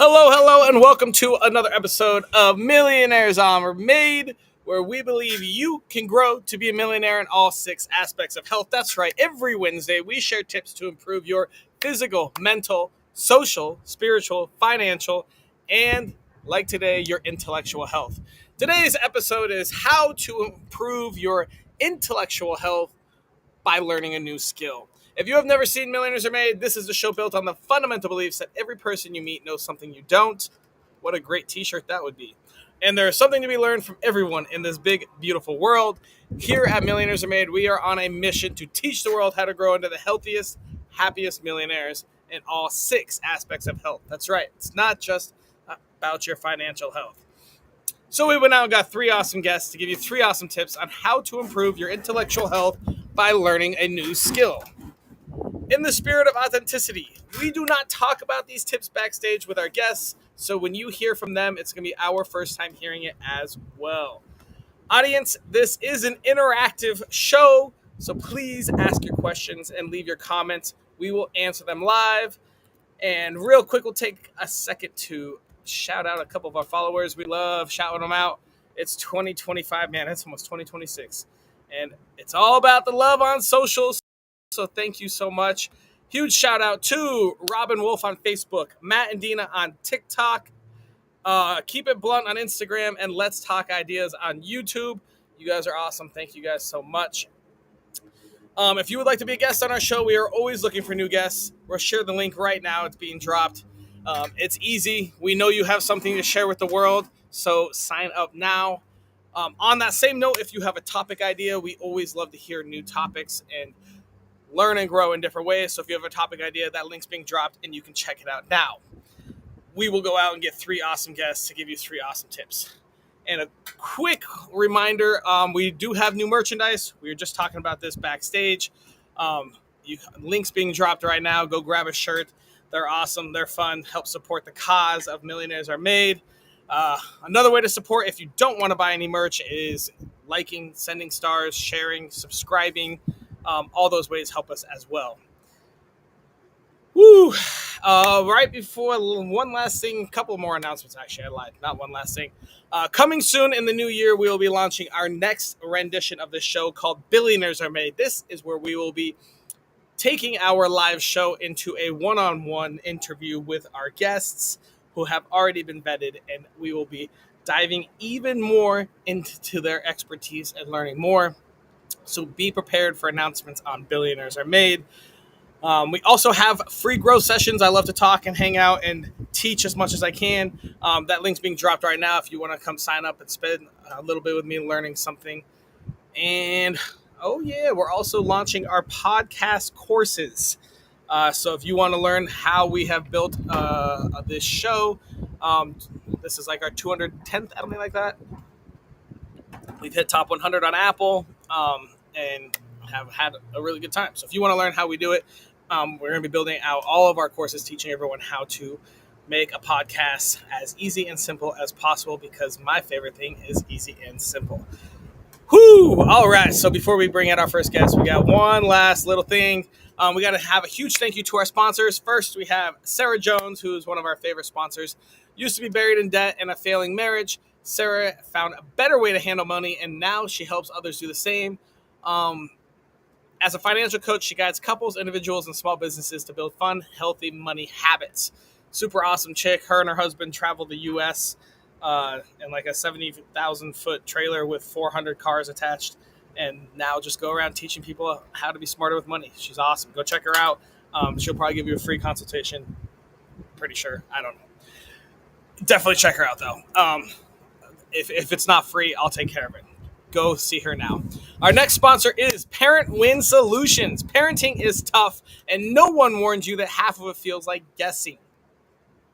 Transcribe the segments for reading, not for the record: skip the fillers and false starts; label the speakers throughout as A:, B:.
A: Hello, and welcome to another episode of Millionaires Are Made, where we believe you can grow to be a millionaire in all six aspects of health. That's right. Every Wednesday, we share tips to improve your physical, mental, social, spiritual, financial, and like today, your intellectual health. Today's episode is how to improve your intellectual health by learning a new skill. If you have never seen Millionaires Are Made, this is the show built on the fundamental beliefs that every person you meet knows something you don't. What a great t-shirt that would be. And there's something to be learned from everyone in this big, beautiful world. Here at Millionaires Are Made, we are on a mission to teach the world how to grow into the healthiest, happiest millionaires in all six aspects of health. That's right. It's not just about your financial health. So we went out and got three awesome guests to give you three awesome tips on how to improve your intellectual health by learning a new skill. In the spirit of authenticity, we do not talk about these tips backstage with our guests, so when you hear from them, it's going to be our first time hearing it as well. Audience, this is an interactive show, so please ask your questions and leave your comments. We will answer them live. And real quick, we'll take a second to shout out a couple of our followers. We love shouting them out. It's 2025, man. It's almost 2026. And it's all about the love on socials. So thank you so much. Huge shout out to Robin Wolf on Facebook, Matt and Dina on TikTok, Keep It Blunt on Instagram, and Let's Talk Ideas on YouTube. You guys are awesome. Thank you guys so much. If you would like to be a guest on our show, we are always looking for new guests. We'll share the link right now. It's being dropped. It's easy. We know you have something to share with the world, so sign up now. On that same note, if you have a topic idea, we always love to hear new topics and learn and grow in different ways. So if you have a topic idea, that link's being dropped and you can check it out now. We will go out and get three awesome guests to give you three awesome tips. And a quick reminder, we do have new merchandise. We were just talking about this backstage. Links being dropped right now. Go grab a shirt. They're awesome. They're fun. Help support the cause of Millionaires Are Made. Another way to support, if you don't want to buy any merch, is liking, sending stars, sharing, subscribing. All those ways help us as well. Woo! Right before one last thing, a couple more announcements. Actually, I lied. Not one last thing. Coming soon in the new year, we will be launching our next rendition of the show called Billionaires Are Made. This is where we will be taking our live show into a one-on-one interview with our guests who have already been vetted, and we will be diving even more into their expertise and learning more. So be prepared for announcements on Billionaires Are Made. We also have free growth sessions. I love to talk and hang out and teach as much as I can. That link's being dropped right now if you want to come sign up and spend a little bit with me learning something. And, oh yeah, we're also launching our podcast courses. So if you want to learn how we have built this show, this is like our 210th, something like that. We've hit top 100 on Apple. And have had a really good time. So if you want to learn how we do it, we're going to be building out all of our courses, teaching everyone how to make a podcast as easy and simple as possible, because my favorite thing is easy and simple. Whoo! All right. So before we bring in our first guest, we got one last little thing. We got to have a huge thank you to our sponsors. First, we have Sarah Jones, who is one of our favorite sponsors. Used to be buried in debt and a failing marriage. Sarah found a better way to handle money, and now she helps others do the same. As a financial coach, she guides couples, individuals, and small businesses to build fun, healthy money habits. Super awesome chick. Her and her husband traveled the U.S. In like a 70,000-foot trailer with 400 cars attached, and now just go around teaching people how to be smarter with money. She's awesome. Go check her out. She'll probably give you a free consultation. Pretty sure. I don't know. Definitely check her out, though. If it's not free, I'll take care of it. Go see her now. Our next sponsor is Parent Win Solutions. Parenting is tough, and no one warned you that half of it feels like guessing.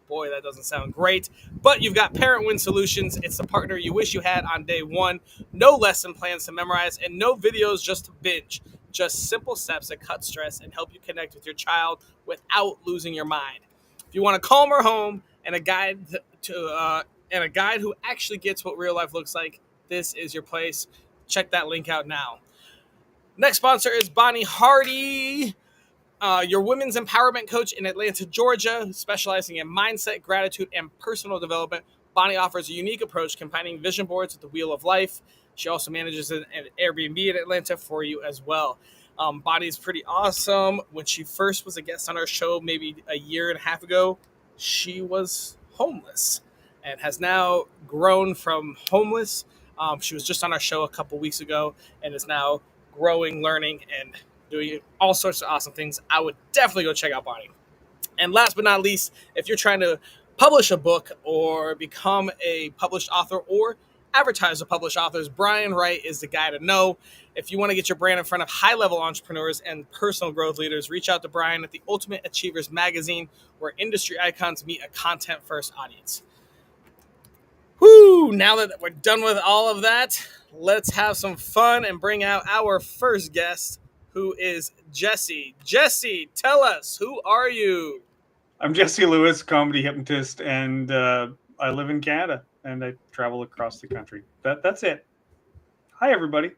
A: Boy, that doesn't sound great. But you've got Parent Win Solutions. It's the partner you wish you had on day one. No lesson plans to memorize and no videos just to binge. Just simple steps that cut stress and help you connect with your child without losing your mind. If you want a calmer home and a guide who actually gets what real life looks like, this is your place. Check that link out now. Next sponsor is Bonnie Hardy. Your women's empowerment coach in Atlanta, Georgia, specializing in mindset, gratitude, and personal development. Bonnie offers a unique approach combining vision boards with the wheel of life. She also manages an Airbnb in Atlanta for you as well. Bonnie's pretty awesome. When she first was a guest on our show, maybe a year and a half ago, she was homeless and has now grown from homeless. She was just on our show a couple weeks ago and is now growing, learning, and doing all sorts of awesome things. I would definitely go check out Bonnie. And last but not least, if you're trying to publish a book or become a published author or advertise to published authors, Brian Wright is the guy to know. If you want to get your brand in front of high-level entrepreneurs and personal growth leaders, reach out to Brian at the Ultimate Achievers magazine, where industry icons meet a content-first audience. Whoo! Now that we're done with all of that, let's have some fun and bring out our first guest, who is Jesse. Jesse, tell us, who are you?
B: I'm Jesse Lewis, comedy hypnotist, and I live in Canada, and I travel across the country. That's it. Hi, everybody.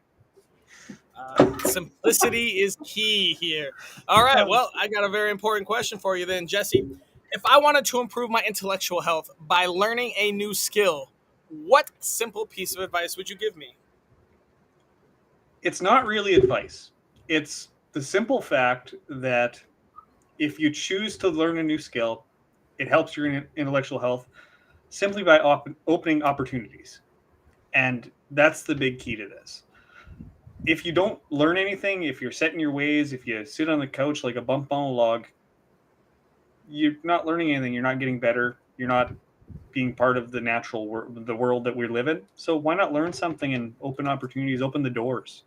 A: Simplicity is key here. All right, well, I got a very important question for you then, Jesse. If I wanted to improve my intellectual health by learning a new skill, what simple piece of advice would you give me?
B: It's not really advice. It's the simple fact that if you choose to learn a new skill, it helps your intellectual health simply by opening opportunities. And that's the big key to this. If you don't learn anything, if you're set in your ways, if you sit on the couch like a bump on a log, you're not learning anything. You're not getting better. You're not being part of the natural the world that we live in. So why not learn something and open opportunities, open the doors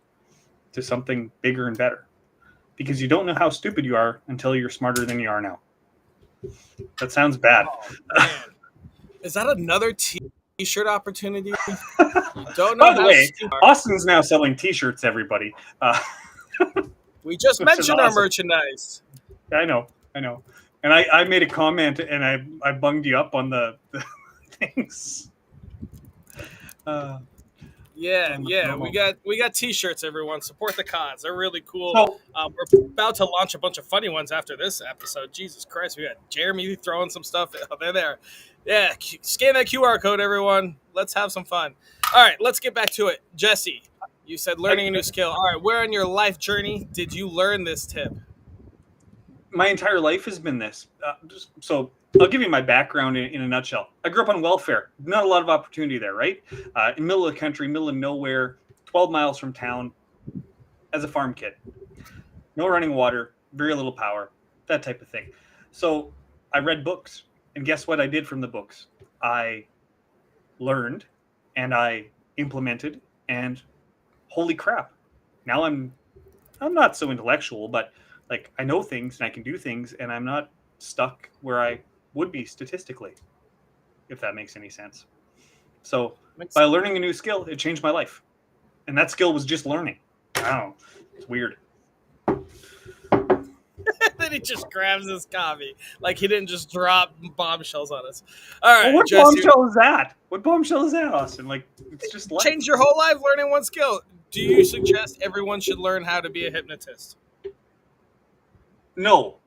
B: to something bigger and better? Because you don't know how stupid you are until you're smarter than you are now. That sounds bad.
A: Oh, man. Is that another t-shirt opportunity?
B: Don't know. By the way, Austin's now selling t-shirts, everybody.
A: We just mentioned our merchandise.
B: I know. And I made a comment and I bunged you up on the things.
A: Yeah. We got t-shirts, everyone. Support the cause. They're really cool. So, we're about to launch a bunch of funny ones after this episode. Jesus Christ, we got Jeremy throwing some stuff in there. Yeah, scan that QR code, everyone. Let's have some fun. All right, let's get back to it. Jesse, you said learning a new skill. All right, where in your life journey did you learn this tip?
B: My entire life has been this. So I'll give you my background in a nutshell. I grew up on welfare. Not a lot of opportunity there, right? In the middle of the country, middle of nowhere, 12 miles from town, as a farm kid. No running water, very little power, that type of thing. So I read books, and guess what I did from the books? I learned, and I implemented, and holy crap. Now I'm not so intellectual, but like I know things and I can do things, and I'm not stuck where I would be statistically, if that makes any sense. So by learning a new skill, it changed my life. And that skill was just learning. I don't know. It's weird.
A: Then he just grabs his coffee. Like he didn't just drop bombshells on us. All right,
B: well, what
A: Jesse,
B: bombshell is that? What bombshell is that, Austin? Like, it's just life.
A: Change your whole life learning one skill. Do you suggest everyone should learn how to be a hypnotist?
B: No,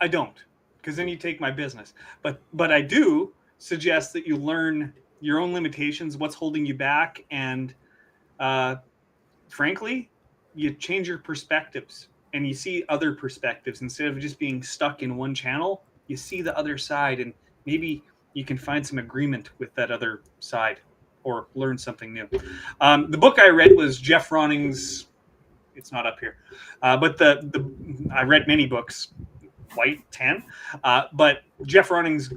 B: I don't. Because then you take my business. But I do suggest that you learn your own limitations, what's holding you back, and frankly, you change your perspectives and you see other perspectives instead of just being stuck in one channel. You see the other side, and maybe you can find some agreement with that other side or learn something new. The book I read was Jeff Ronning's. It's not up here, but I read many books. White 10, but Jeff Ronning's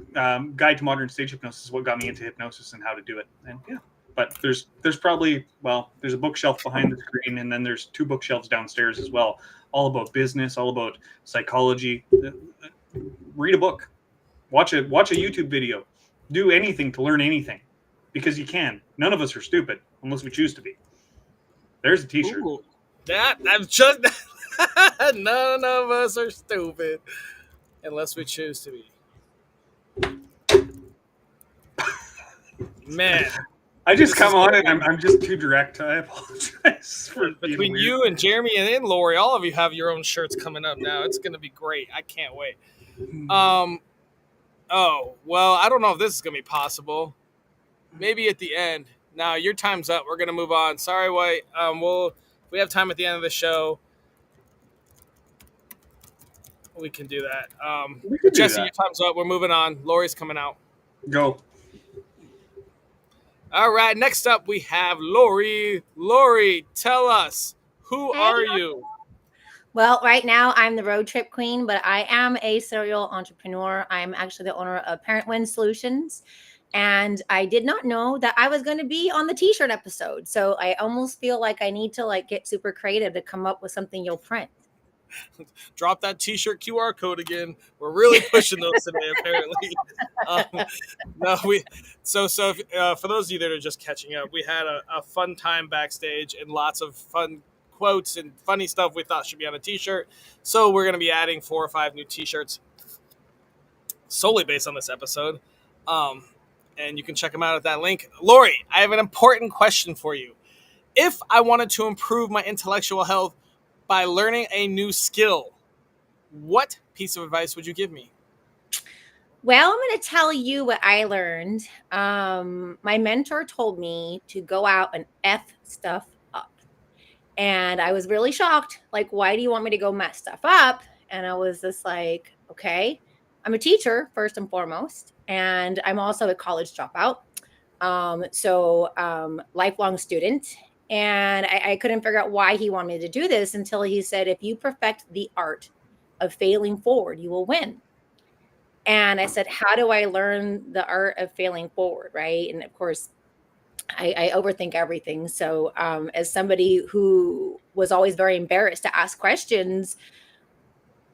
B: Guide to Modern Stage Hypnosis is what got me into hypnosis and how to do it. And yeah, but there's probably, there's a bookshelf behind the screen, and then there's 2 bookshelves downstairs as well, all about business, all about psychology. Read a book, watch a YouTube video, do anything to learn anything, because you can. None of us are stupid unless we choose to be. There's a t-shirt.
A: Ooh, that I'm just none of us are stupid unless we choose to be. Man,
B: I
A: Dude,
B: just
A: this is
B: come on
A: gonna
B: and
A: be
B: I'm just too direct. I apologize for being
A: between
B: weird.
A: you and Jeremy and Lori. All of you have your own shirts coming up now. It's gonna be great. I can't wait. Um. Oh well, I don't know if this is gonna be possible. Maybe at the end. Now your time's up. We're gonna move on. Sorry, White. We'll if we have time at the end of the show, we can do that.
B: We could do
A: Jesse, your
B: that.
A: time's up. We're moving on. Lori's coming out.
B: Go.
A: All right. Next up, we have Lori. Lori, tell us, who
C: Hey.
A: are you?
C: Well, right now I'm the road trip queen, but I am a serial entrepreneur. I'm actually the owner of Parent Win Solutions. And I did not know that I was going to be on the t-shirt episode. So I almost feel like I need to like get super creative to come up with something you'll print.
A: Drop that T-shirt QR code again. We're really pushing those today, apparently. Um, no, we. So for those of you that are just catching up, we had a fun time backstage and lots of fun quotes and funny stuff we thought should be on a T-shirt. So we're going to be adding 4 or 5 new T-shirts solely based on this episode. Um, and you can check them out at that link. Lori, I have an important question for you. If I wanted to improve my intellectual health by learning a new skill, what piece of advice would you give me?
C: Well, I'm going to tell you what I learned. My mentor told me to go out and F stuff up. And I was really shocked. Like, why do you want me to go mess stuff up? And I was just like, okay, I'm a teacher, first and foremost. And I'm also a college dropout. Lifelong student. And I couldn't figure out why he wanted me to do this until he said, if you perfect the art of failing forward, you will win. And I said, how do I learn the art of failing forward? Right. And of course, I overthink everything. So, as somebody who was always very embarrassed to ask questions,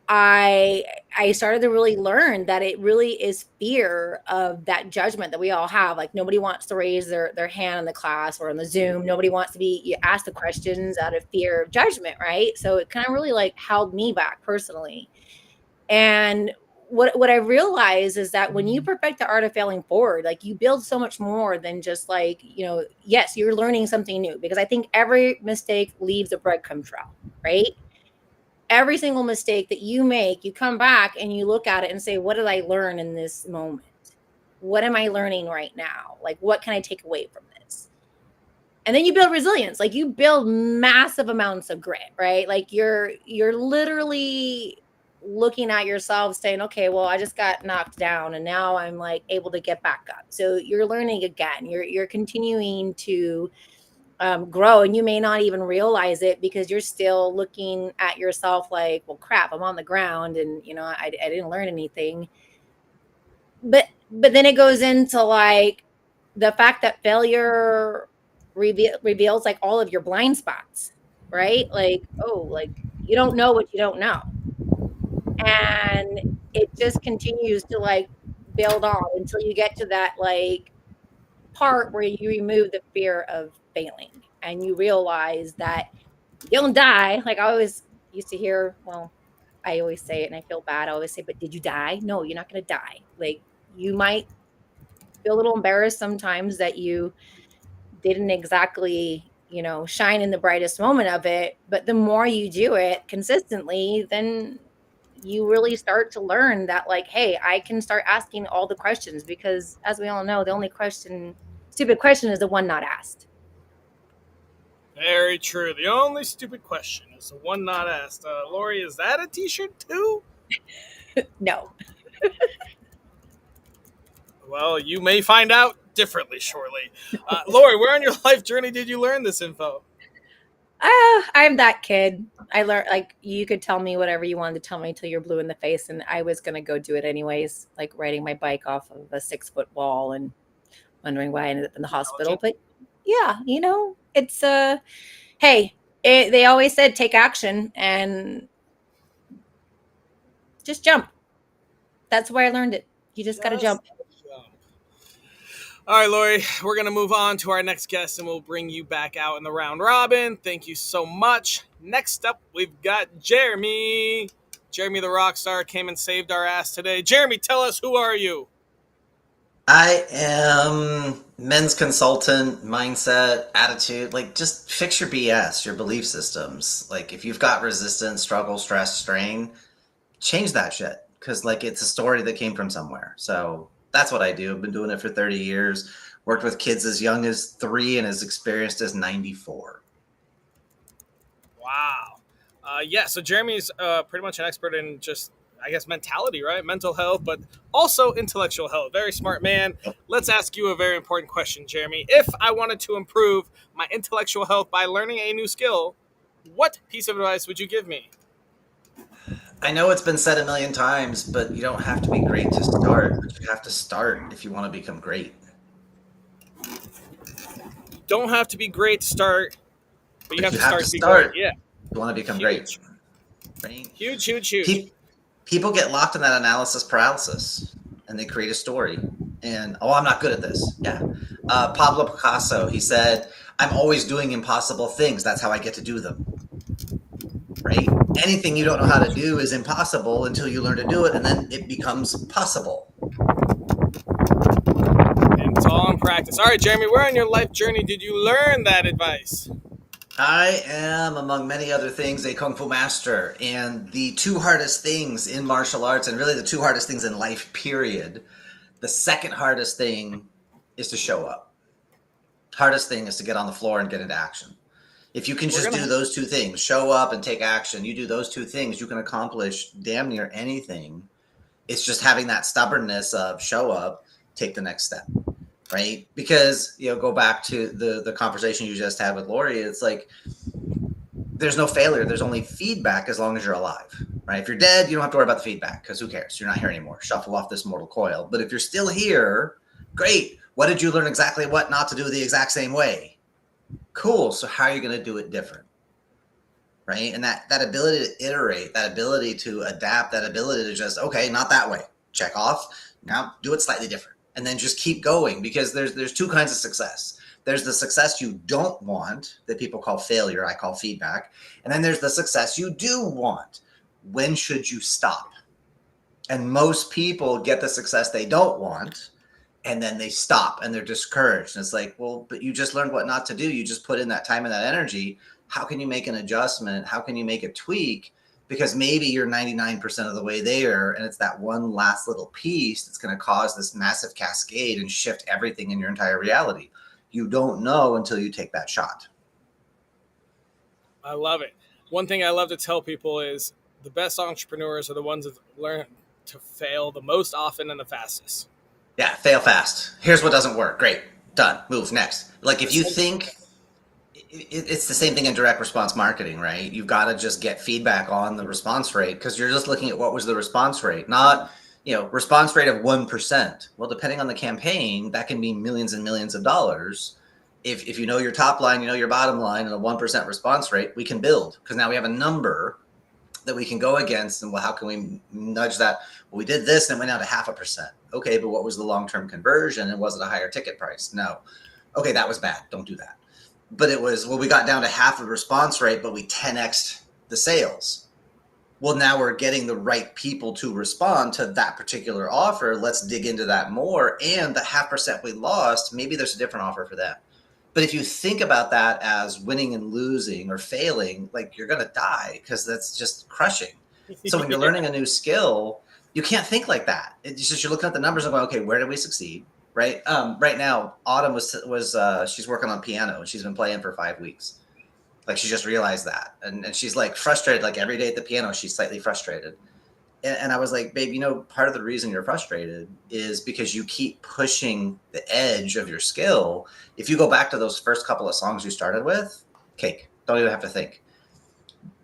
C: I I started to really learn that it really is fear of that judgment that we all have. Like nobody wants to raise their hand in the class or on the Zoom. Nobody wants to be asked the questions out of fear of judgment, right? So it kind of really like held me back personally. And what I realized is that when you perfect the art of failing forward, like you build so much more than just like, yes, you're learning something new because I think every mistake leaves a breadcrumb trail, right? Every single mistake that you make, you come back and you look at it and say, what did I learn in this moment? What am I learning right now? Like, what can I take away from this? And then you build resilience, like you build massive amounts of grit, right? Like you're literally looking at yourself saying, okay, well, I just got knocked down and now I'm like able to get back up. So you're learning again. You're continuing to grow, and you may not even realize it because you're still looking at yourself like, well, crap, I'm on the ground and I didn't learn anything. But then it goes into like the fact that failure reveals like all of your blind spots, right? Like, oh, like you don't know what you don't know. And it just continues to like build on until you get to that like part where you remove the fear of failing and you realize that you don't die. Like I always used to hear, well, I always say it and I feel bad. I always say, but did you die? No, you're not going to die. Like you might feel a little embarrassed sometimes that you didn't exactly, shine in the brightest moment of it. But the more you do it consistently, then you really start to learn that, like, hey, I can start asking all the questions because, as we all know, the only stupid question is the one not asked.
A: Very true. The only stupid question is the one not asked. Lori, is that a T-shirt too?
C: No.
A: Well, you may find out differently shortly. Lori, where on your life journey did you learn this info?
C: I'm that kid. I learned, like, you could tell me whatever you wanted to tell me until you're blue in the face, and I was gonna go do it anyways, like riding my bike off of a 6-foot wall and wondering why I ended up in the hospital. But yeah, it's hey, they always said take action and just jump. That's where I learned it. You just got to jump.
A: All right, Lori, we're going to move on to our next guest and we'll bring you back out in the round robin. Thank you so much. Next up, we've got Jeremy. Jeremy the rock star came and saved our ass today. Jeremy, tell us, who are you?
D: I am men's consultant, mindset, attitude. Like, just fix your BS, your belief systems. Like, if you've got resistance, struggle, stress, strain, change that shit. Because, like, it's a story that came from somewhere. So that's what I do. I've been doing it for 30 years. Worked with kids as young as 3 and as experienced as 94.
A: Wow. Yeah, so Jeremy's pretty much an expert in just, I guess, mentality, right? Mental health, but also intellectual health. Very smart man. Let's ask you a very important question, Jeremy. If I wanted to improve my intellectual health by learning a new skill, what piece of advice would you give me?
D: I know it's been said a million times, but you don't have to be great to start. But you have to start if you want to become great.
A: Don't have to be great to start, but you
D: But
A: have
D: you
A: to
D: have to
A: start to be great.
D: start
A: Yeah.
D: if you want to become great.
A: Huge.
D: Right?
A: Huge, huge, huge.
D: People get locked in that analysis paralysis and they create a story. And, oh, I'm not good at this. Yeah. Pablo Picasso, he said, I'm always doing impossible things. That's how I get to do them. Right? Anything you don't know how to do is impossible until you learn to do it, and then it becomes possible.
A: And it's all in practice. All right, Jeremy, where on your life journey did you learn that advice?
D: I am, among many other things, a Kung Fu master. And the two hardest things in martial arts, and really the two hardest things in life, period, the second hardest thing is to show up. Hardest thing is to get on the floor and get into action. If you can
A: We're
D: just do
A: gonna
D: those two things, show up and take action, you do those two things, you can accomplish damn near anything. It's just having that stubbornness of show up, take the next step, right? Because, go back to the conversation you just had with Lori. It's like, there's no failure. There's only feedback as long as you're alive, right? If you're dead, you don't have to worry about the feedback because who cares? You're not here anymore. Shuffle off this mortal coil. But if you're still here, great. What did you learn exactly what not to do the exact same way? Cool. So how are you going to do it different? Right? And that ability to iterate, that ability to adapt, that ability to just, okay, not that way. Check off. Now do it slightly different. And then just keep going, because there's two kinds of success. There's the success you don't want that people call failure, I call feedback. And then there's the success you do want. When should you stop? And most people get the success they don't want, and then they stop and they're discouraged. And it's like, well, but you just learned what not to do. You just put in that time and that energy. How can you make an adjustment? How can you make a tweak? Because maybe you're 99% of the way there, and it's that one last little piece that's going to cause this massive cascade and shift everything in your entire reality. You don't know until you take that shot.
A: I love it. One thing I love to tell people is the best entrepreneurs are the ones that learn to fail the most often and the fastest.
D: Yeah, fail fast. Here's what doesn't work. Great. Done. Move next. Like, if you think it's the same thing in direct response marketing, right? You've got to just get feedback on the response rate, because you're just looking at what was the response rate, not, response rate of 1%. Well, depending on the campaign, that can be millions and millions of dollars. If you know your top line, you know your bottom line, and a 1% response rate, we can build, because now we have a number that we can go against. And, well, how can we nudge that? Well, we did this and it went down to 0.5%. Okay, but what was the long-term conversion? And was it a higher ticket price? No. Okay, that was bad. Don't do that. But it was, well, we got down to half the response rate, but we 10x'd the sales. Well, now we're getting the right people to respond to that particular offer. Let's dig into that more. And the 0.5% we lost, maybe there's a different offer for them. But if you think about that as winning and losing or failing, like, you're going to die, because that's just crushing. So when you're learning a new skill, you can't think like that. It's just, you're looking at the numbers and going, okay, where did we succeed? Right. Right now, Autumn was she's working on piano, and she's been playing for 5 weeks. Like, she just realized that. And she's like frustrated, like every day at the piano, she's slightly frustrated. And I was like, babe, part of the reason you're frustrated is because you keep pushing the edge of your skill. If you go back to those first couple of songs you started with, cake, don't even have to think.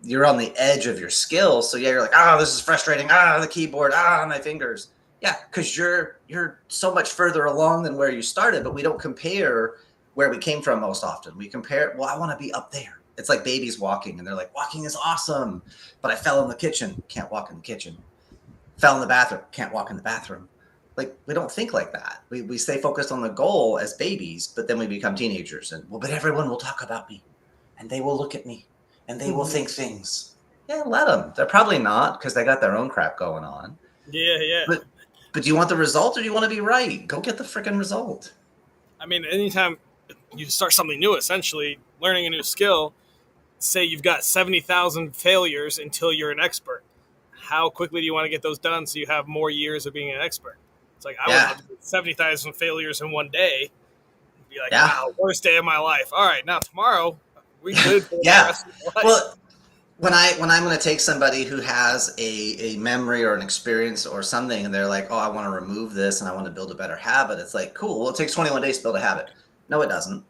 D: You're on the edge of your skill. So yeah, you're like, this is frustrating. The keyboard, my fingers. Yeah, because you're so much further along than where you started, but we don't compare where we came from most often. We compare, well, I want to be up there. It's like babies walking, and they're like, walking is awesome, but I fell in the kitchen. Can't walk in the kitchen. Fell in the bathroom. Can't walk in the bathroom. Like, we don't think like that. We stay focused on the goal as babies, but then we become teenagers, and, well, but everyone will talk about me, and they will look at me, and they will think things. Yeah, let them. They're probably not, because they got their own crap going on.
A: Yeah, yeah.
D: But But do you want the result or do you want to be right? Go get the freaking result.
A: I mean, anytime you start something new, essentially learning a new skill, say you've got 70,000 failures until you're an expert. How quickly do you want to get those done so you have more years of being an expert? It's like, I would
D: Yeah.
A: love to get 70,000 failures in one day. Be like,
D: Yeah.
A: wow, worst day of my life. All right, now tomorrow, we good for
D: Yeah.
A: the rest of your life.
D: Well, when I'm going to take somebody who has a memory or an experience or something, and they're like, oh, I want to remove this and I want to build a better habit. It's like, cool. Well, it takes 21 days to build a habit. No, it doesn't.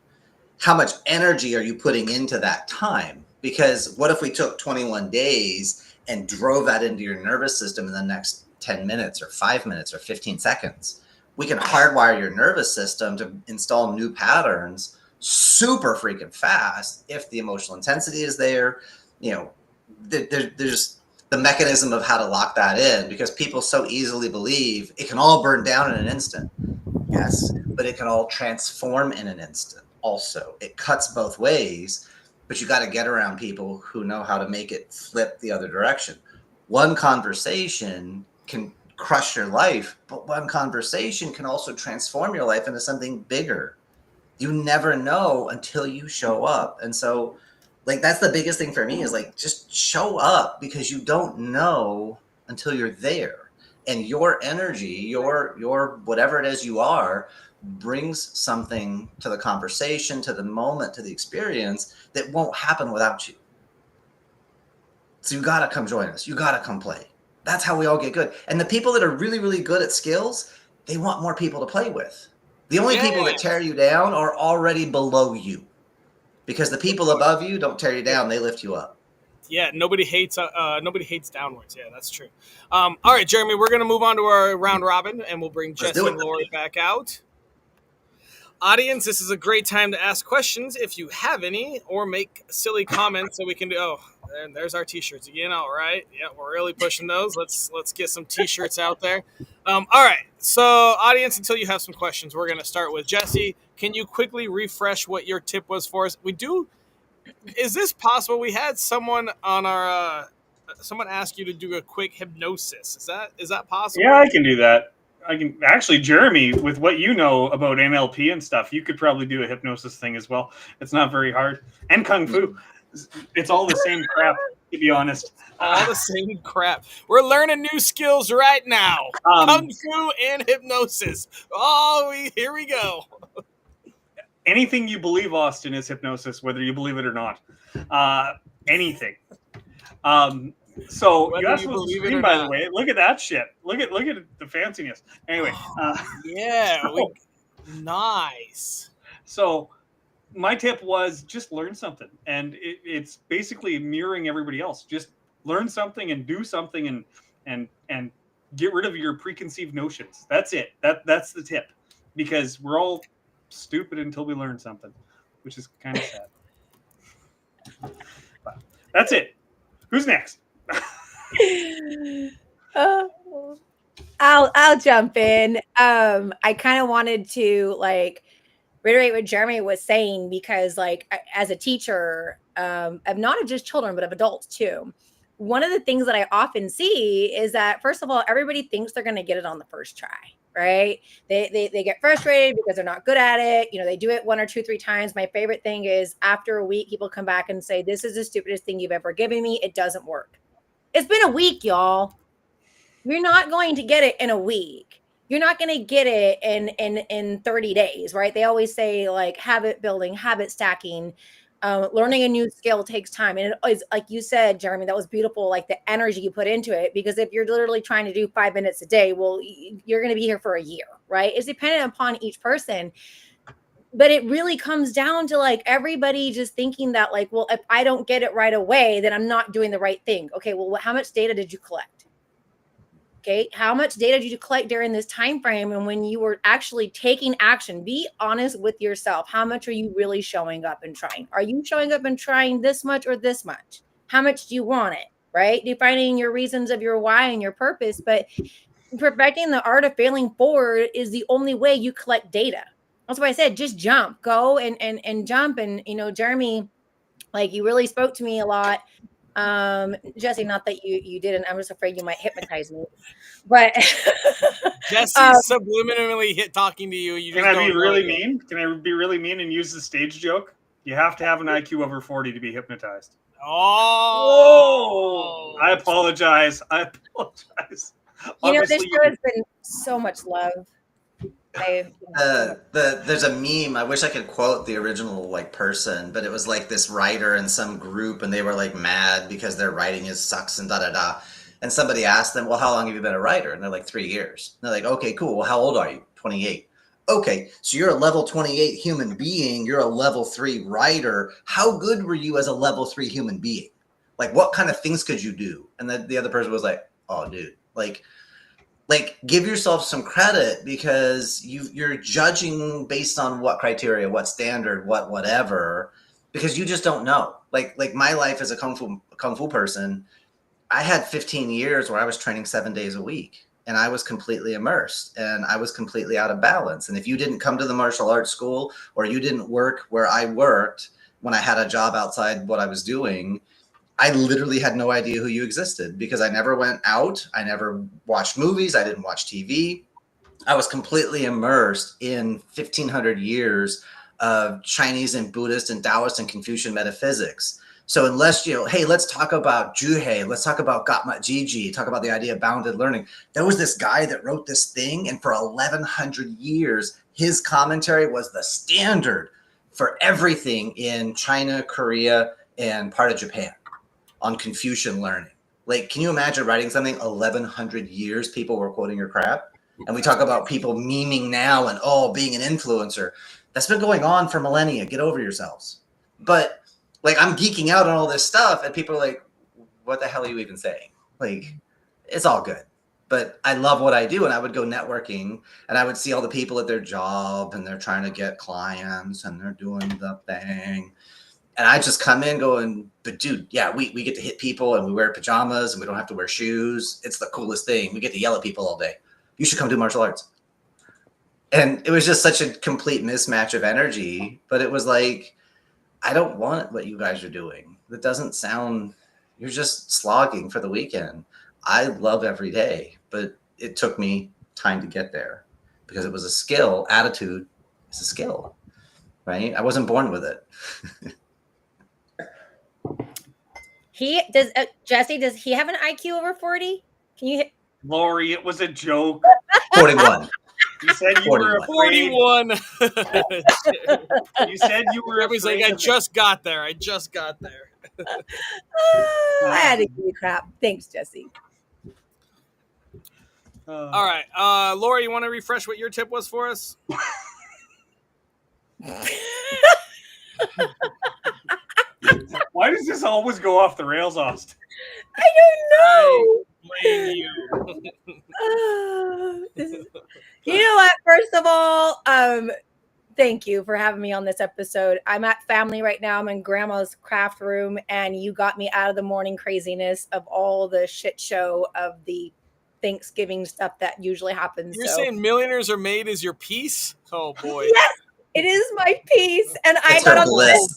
D: How much energy are you putting into that time? Because what if we took 21 days and drove that into your nervous system in the next 10 minutes or 5 minutes or 15 seconds? We can hardwire your nervous system to install new patterns super freaking fast if the emotional intensity is there. You know, there's the mechanism of how to lock that in, because people so easily believe it can all burn down in an instant. Yes, but it can all transform in an instant. Also, it cuts both ways, but you got to get around people who know how to make it flip the other direction. One conversation can crush your life, but one conversation can also transform your life into something bigger. You never know until you show up. And so, like, that's the biggest thing for me, is like, just show up, because you don't know until you're there. And your energy, your whatever it is you are, brings something to the conversation, to the moment, to the experience that won't happen without you. So you got to come join us. You got to come play. That's how we all get good. And the people that are really, really good at skills, they want more people to play with. The only people that tear you down are already below you, because the people above you don't tear you down. They lift you up.
A: Yeah, nobody hates downwards. Yeah, that's true. All right, Jeremy, we're going to move on to our round robin, and we'll bring
D: Let's
A: Jesse
D: do
A: and
D: it.
A: Lori back out. Audience, this is a great time to ask questions if you have any, or make silly comments so we can do. Oh, and there's our t-shirts again. All right, yeah, we're really pushing those. Let's get some t-shirts out there. All right, so audience, until you have some questions, we're going to start with Jesse. Can you quickly refresh what your tip was for us? Is this possible? We had someone on our someone ask you to do a quick hypnosis. Is that possible?
B: Yeah, I can do that. I can actually, Jeremy, with what you know about NLP and stuff, you could probably do a hypnosis thing as well. It's not very hard. And Kung Fu. It's all the same crap, to be honest.
A: All the same crap. We're learning new skills right now. Kung Fu and hypnosis. Here we go.
B: Anything you believe, Austin, is hypnosis, whether you believe it or not. Anything. So
A: Whether
B: you asked
A: you
B: about the
A: believe it
B: screen,
A: or
B: by
A: not.
B: the way. Look at that shit. Look at the fanciness. Anyway,
A: Yeah, nice.
B: So my tip was just learn something, and it's basically mirroring everybody else. Just learn something and do something, and get rid of your preconceived notions. That's it. That's the tip, because we're all stupid until we learn something, which is kind of sad. But that's it. Who's next?
C: I'll jump in. I kind of wanted to reiterate what Jeremy was saying, because as a teacher, of not of just children but of adults too, one of the things that I often see is that, first of all, everybody thinks they're going to get it on the first try, right? They get frustrated because they're not good at it. They do it 1 or 2, 3 times. My favorite thing is, after a week, people come back and say, this is the stupidest thing you've ever given me. It doesn't work. It's been a week, y'all. You're not going to get it in a week. You're not going to get it in 30 days, right? They always say, habit building, habit stacking, learning a new skill takes time. And it is, like you said, Jeremy, that was beautiful, like the energy you put into it. Because if you're literally trying to do 5 minutes a day, well, you're going to be here for a year, right? It's dependent upon each person. But it really comes down to everybody just thinking that well, if I don't get it right away, then I'm not doing the right thing. Okay, well, how much data did you collect? Okay, how much data did you collect during this time frame? And when you were actually taking action, be honest with yourself. How much are you really showing up and trying? Are you showing up and trying this much or this much? How much do you want it, right? Defining your reasons of your why and your purpose. But perfecting the art of failing forward is the only way you collect data. That's why I said, just jump, go and jump. And, Jeremy, you really spoke to me a lot Jesse, not that you didn't. I'm just afraid you might hypnotize me. But
A: Jesse's subliminally talking to you. You
B: Can
A: just
B: I
A: don't
B: be
A: know
B: really
A: it yet.
B: mean? Can I be really mean and use the stage joke? You have to have an IQ over 40 to be hypnotized.
A: Oh,
B: I apologize.
C: this
B: Obviously,
C: show has been so much love.
D: There's a meme. I wish I could quote the original like person, but it was like this writer in some group, and they were like mad because their writing is sucks and da da da. And somebody asked them, "Well, how long have you been a writer?" And they're like, 3 years. And they're like, "Okay, cool. Well, how old are you?" 28. Okay, so you're a level 28 human being. You're a level 3 writer. How good were you as a level 3 human being? Like, what kind of things could you do? And then the other person was like, "Oh, dude, like give yourself some credit because you're judging based on what criteria, what standard, what whatever, because you just don't know. Like my life as a kung fu person, I had 15 years where I was training 7 days a week, and I was completely immersed and I was completely out of balance. And if you didn't come to the martial arts school, or you didn't work where I worked when I had a job outside what I was doing, I literally had no idea who you existed because I never went out. I never watched movies. I didn't watch TV. I was completely immersed in 1500 years of Chinese and Buddhist and Taoist and Confucian metaphysics. So unless hey, let's talk about Juhei, let's talk about Gatma Jiji, talk about the idea of bounded learning. There was this guy that wrote this thing, and for 1100 years, his commentary was the standard for everything in China, Korea, and part of Japan on Confucian learning. Like, can you imagine writing something 1100 years people were quoting your crap? And we talk about people memeing now and being an influencer. That's been going on for millennia. Get over yourselves. But like, I'm geeking out on all this stuff, and people are like, what the hell are you even saying? Like, it's all good. But I love what I do, and I would go networking, and I would see all the people at their job, and they're trying to get clients, and they're doing the thing. And I just come in going, but dude, yeah, we get to hit people, and we wear pajamas, and we don't have to wear shoes. It's the coolest thing. We get to yell at people all day. You should come do martial arts. And it was just such a complete mismatch of energy. But it was like, I don't want what you guys are doing. That doesn't sound, you're just slogging for the weekend. I love every day, but it took me time to get there because it was a skill. Attitude is a skill, right? I wasn't born with it.
C: Jesse, does he have an IQ over 40? Can you hit
B: Lori, it was a joke.
D: 41.
B: You said you were
A: 41.
B: You said you were
A: Everybody's like, I just got there. I
C: had to give you crap. Thanks, Jesse.
A: All right. Lori, you want to refresh what your tip was for us?
B: Why does this always go off the rails, Austin?
C: I don't know.
A: I blame
C: you. You know what? First of all, thank you for having me on this episode. I'm at family right now. I'm in grandma's craft room, and you got me out of the morning craziness of all the shit show of the Thanksgiving stuff that usually happens.
A: You're saying Millionaires Are Made is your piece? Oh boy.
C: Yes, it is my piece. And I got on the best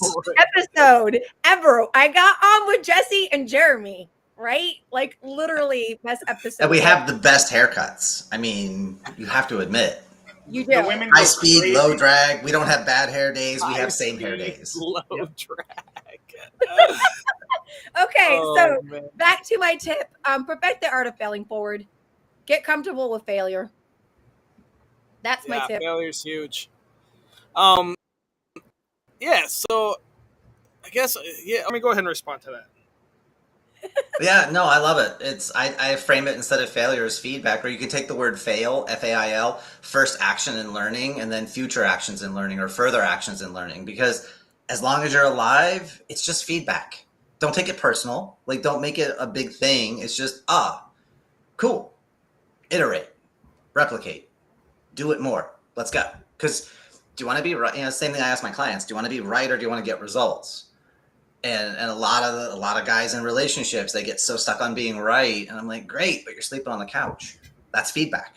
C: episode ever. I got on with Jesse and Jeremy, right? Like literally best episode.
D: And we have the best haircuts. I mean, you have to admit.
C: You do.
D: High speed, low drag. We don't have bad hair days. We have same hair days.
A: Low drag.
C: Okay, so back to my tip. Perfect the art of failing forward. Get comfortable with failure. That's my tip.
A: Failure's huge. Yeah, so I guess, let me go ahead and respond to that.
D: Yeah, no, I love it. I frame it instead of failure as feedback, where you can take the word fail, F-A-I-L, first action in learning, and then future actions in learning or further actions in learning. Because as long as you're alive, it's just feedback. Don't take it personal. Like, don't make it a big thing. It's just, cool. Iterate, replicate, do it more. Let's go. Because do you want to be right? Same thing I ask my clients. Do you want to be right, or do you want to get results? And a lot of guys in relationships, they get so stuck on being right. And I'm like, great, but you're sleeping on the couch. That's feedback.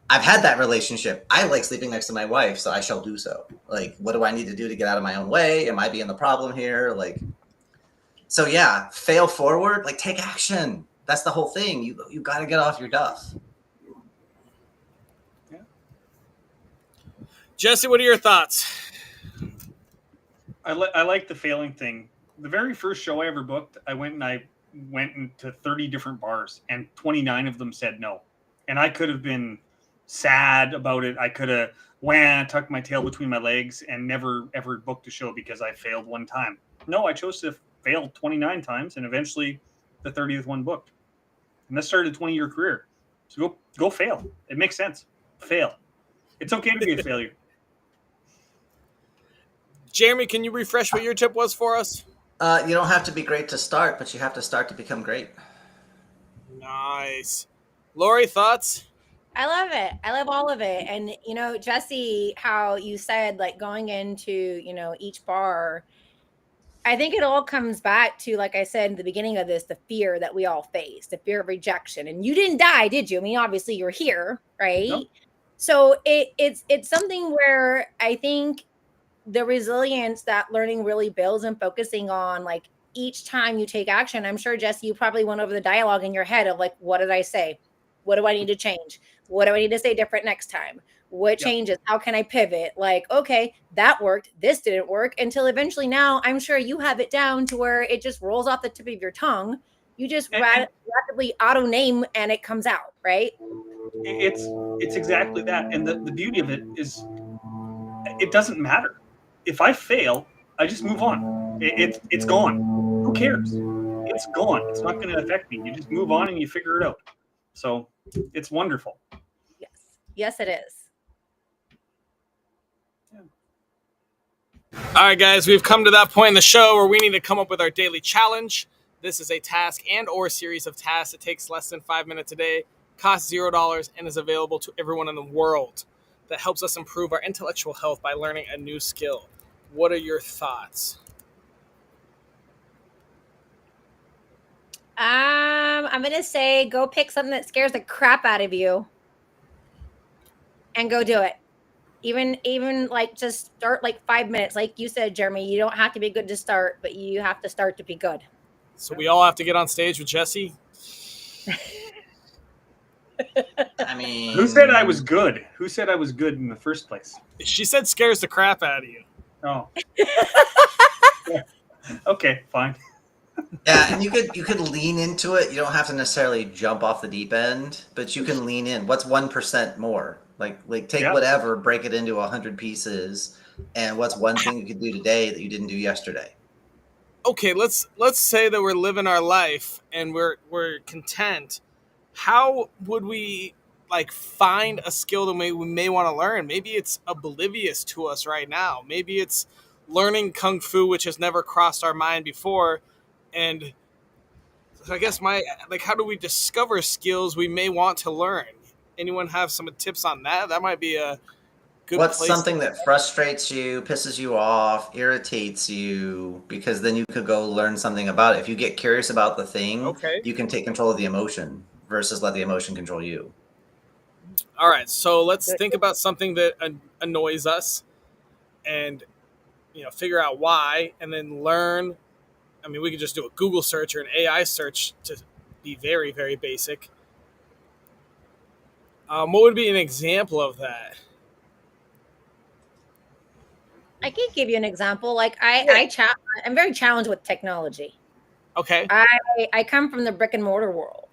D: I've had that relationship. I like sleeping next to my wife, so I shall do so. Like, what do I need to do to get out of my own way? Am I being the problem here? Like, So yeah, fail forward, like take action. That's the whole thing. You got to get off your duff.
A: Jesse, what are your thoughts?
B: I like the failing thing. The very first show I ever booked, I went into 30 different bars, and 29 of them said no. And I could have been sad about it. I could have tucked my tail between my legs and never ever booked a show because I failed one time. No, I chose to fail 29 times, and eventually the 30th one booked. And that started a 20-year career. So go fail. It makes sense. Fail. It's okay to be a failure.
A: Jeremy, can you refresh what your tip was for us?
D: You don't have to be great to start, but you have to start to become great.
A: Nice. Lori, thoughts?
C: I love it. I love all of it. And, Jesse, how you said like going into, each bar, I think it all comes back to, like I said in the beginning of this, the fear that we all face, the fear of rejection. And you didn't die, did you? I mean, obviously you're here, right?
B: Nope.
C: So it's something where I think the resilience that learning really builds and focusing on, like, each time you take action. I'm sure, Jesse, you probably went over the dialogue in your head of like, what did I say? What do I need to change? What do I need to say different next time? What changes? How can I pivot? Like, okay, that worked. This didn't work, until eventually now I'm sure you have it down to where it just rolls off the tip of your tongue. You just rapidly auto name and it comes out, right?
B: It's exactly that. And the beauty of it is it doesn't matter. If I fail, I just move on. It's gone. Who cares? It's gone. It's not going to affect me. You just move on and you figure it out. So it's wonderful.
C: Yes, it is.
A: All right, guys, we've come to that point in the show where we need to come up with our daily challenge. This is a task and or series of tasks. It takes less than 5 minutes a day, costs $0, and is available to everyone in the world. That helps us improve our intellectual health by learning a new skill. What are your thoughts?
C: I'm going to say go pick something that scares the crap out of you and go do it. Even like just start like 5 minutes. Like you said, Jeremy, you don't have to be good to start, but you have to start to be good.
A: So we all have to get on stage with Jesse?
D: I mean,
B: who said I was good? Who said I was good in the first place?
A: She said scares the crap out of you.
B: Oh. Yeah. Okay, fine.
D: Yeah, and you could lean into it. You don't have to necessarily jump off the deep end, but you can lean in. What's 1% more? Like take whatever, break it into 100 pieces, and what's one thing you could do today that you didn't do yesterday?
A: Okay, let's say that we're living our life and we're content. How would we like find a skill that we may want to learn? Maybe it's oblivious to us right now. Maybe it's learning kung fu, which has never crossed our mind before. And I guess how do we discover skills we may want to learn? Anyone have some tips on that? That might be a good
D: What's
A: place
D: something that frustrates you, pisses you off, irritates you? Because then you could go learn something about it. If you get curious about the thing, you can take control of the emotion versus let the emotion control you.
A: All right, so let's think about something that annoys us and figure out why, and then learn. I mean, we could just do a Google search or an AI search to be very, very basic. What would be an example of that?
C: I can give you an example. Like I'm very challenged with technology.
A: Okay.
C: I come from the brick and mortar world.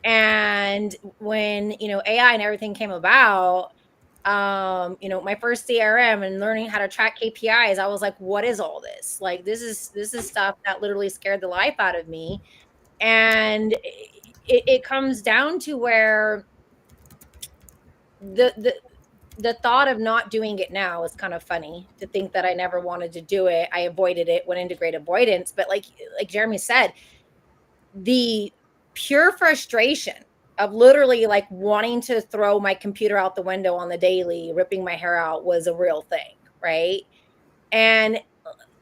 C: And when, AI and everything came about, my first CRM and learning how to track KPIs, I was like, what is all this? Like, this is stuff that literally scared the life out of me. And it comes down to where the thought of not doing it now is kind of funny, to think that I never wanted to do it. I avoided it, went into great avoidance. But like Jeremy said, the pure frustration of literally like wanting to throw my computer out the window on the daily, ripping my hair out, was a real thing, right? And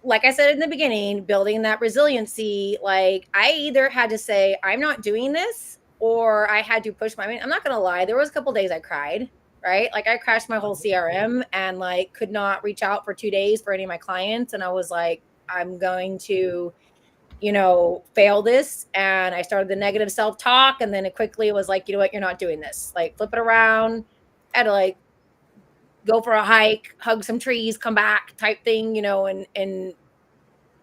C: like I said in the beginning, building that resiliency, like I either had to say, I'm not doing this, or I had to push my, I'm not going to lie. There was a couple days I cried, right? Like I crashed my whole CRM and like could not reach out for 2 days for any of my clients. And I was like, I'm going to fail this. And I started the negative self-talk, and then it quickly was like, you know what, you're not doing this. Like, flip it around. I had to like go for a hike, hug some trees, come back type thing, and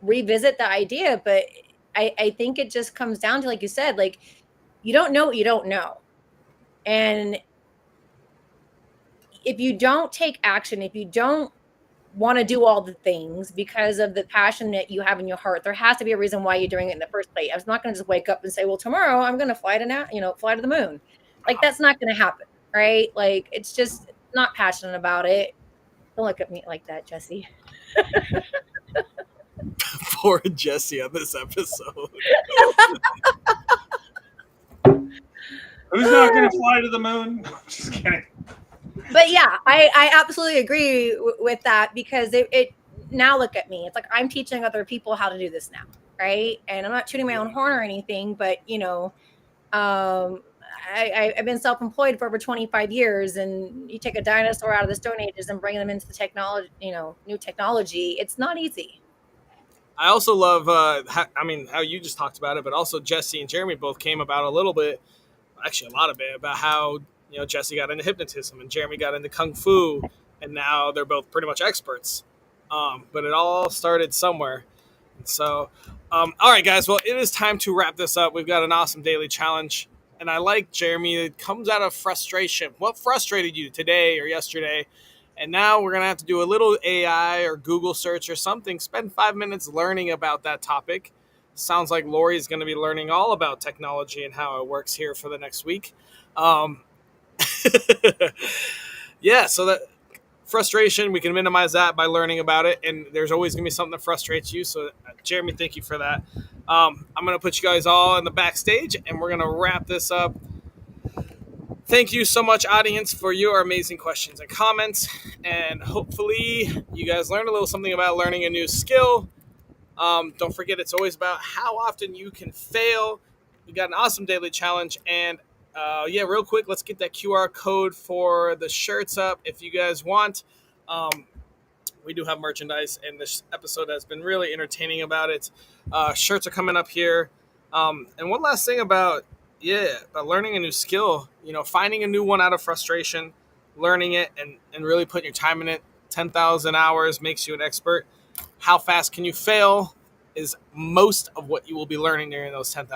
C: revisit the idea. But I think it just comes down to, like you said, like, you don't know what you don't know. And if you don't take action, if you don't want to do all the things because of the passion that you have in your heart, there has to be a reason why you're doing it in the first place. I was not going to just wake up and say, well, tomorrow I'm going to fly to the moon. Like, that's not going to happen. Right. Like, it's just not passionate about it. Don't look at me like that, Jesse.
A: Poor Jesse on this episode.
B: Who's not going to fly to the moon? Just kidding.
C: But yeah, I absolutely agree with that, because it now look at me. It's like I'm teaching other people how to do this now, right? And I'm not tooting my own horn or anything, but I've been self-employed for over 25 years, and you take a dinosaur out of the Stone Ages and bring them into the technology, new technology. It's not easy.
A: I also love, how you just talked about it, but also Jesse and Jeremy both came about a little bit, actually a lot of it, about how Jesse got into hypnotism and Jeremy got into kung fu, and now they're both pretty much experts. But it all started somewhere. So, all right, guys. Well, it is time to wrap this up. We've got an awesome daily challenge, and I like, Jeremy, it comes out of frustration. What frustrated you today or yesterday? And now we're going to have to do a little AI or Google search or something. Spend 5 minutes learning about that topic. Sounds like Lori's going to be learning all about technology and how it works here for the next week. Yeah, so that frustration, we can minimize that by learning about it. And there's always going to be something that frustrates you. So, Jeremy, thank you for that. I'm going to put you guys all in the backstage, and we're going to wrap this up. Thank you so much, audience, for your amazing questions and comments. And hopefully you guys learned a little something about learning a new skill. Don't forget, it's always about how often you can fail. We got an awesome daily challenge. And real quick, let's get that QR code for the shirts up if you guys want. We do have merchandise, and this episode has been really entertaining about it. Shirts are coming up here. And one last thing about learning a new skill, finding a new one out of frustration, learning it, and really putting your time in it. 10,000 hours makes you an expert. How fast can you fail is most of what you will be learning during those 10,000